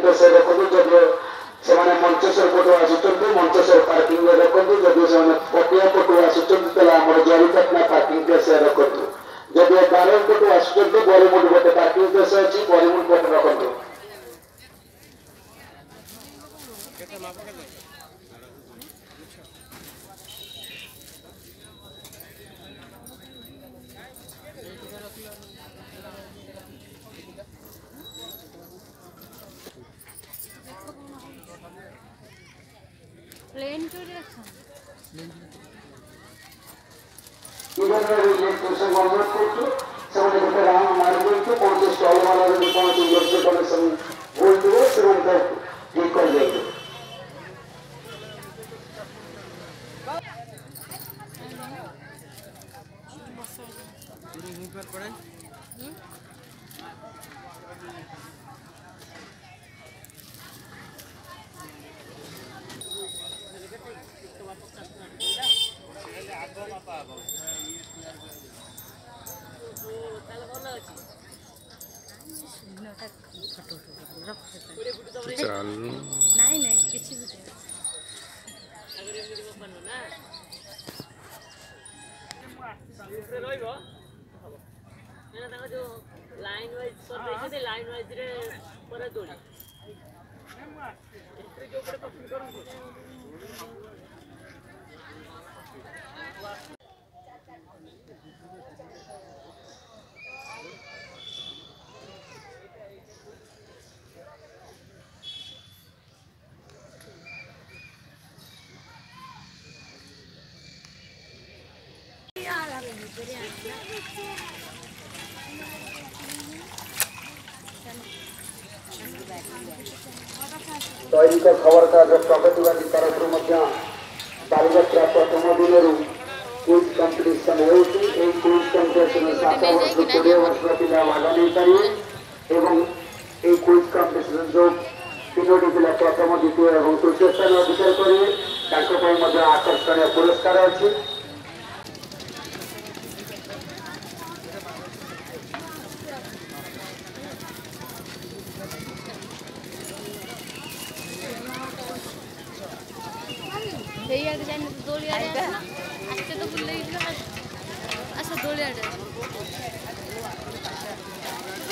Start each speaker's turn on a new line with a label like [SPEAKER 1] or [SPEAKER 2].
[SPEAKER 1] Place रखु जदि से मंचेश्वर पटु आसुच्च मंचेश्वर पार्किंग रखु जदि से पटिया पटु आसुच्च जरीपटना पार्किंग प्लेस रखु जदि बारह पटु आसुच्च बरीमुंड गोटे पार्किंग प्लेस अच्छी बरीमुंड पटे रखु।
[SPEAKER 2] प्लेन क्यों रखा
[SPEAKER 1] इधर इलेक्ट्रिशियन गवर्नमेंट को सब गोटे राउंड मार दिखाँ कौन से स्टल वाला कौन से इलेक्ट्रिक कनेक्शन भूल थे से ठीक कर दिखाँ।
[SPEAKER 2] नहीं नहीं किसी भी जो लाइन वाइज लाइन वाइज रे पर दोली
[SPEAKER 1] दैनिक खबर कागज प्रगतिवादी तरफ बालयात्रा प्रथम दिन क्विज कंपिटिशन क्विज कंपिटिशन 7 वर्ष 20 वर्ष पिला भाग नहीं पारे और क्विज कंपिटिशन जो 3टी पिला प्रथम द्वितीय और तृतीय स्थान अधिकार करेंगे आकर्षणीय पुरस्कार अच्छी।
[SPEAKER 2] दौड़िया तो बुले अच्छा दौड़िया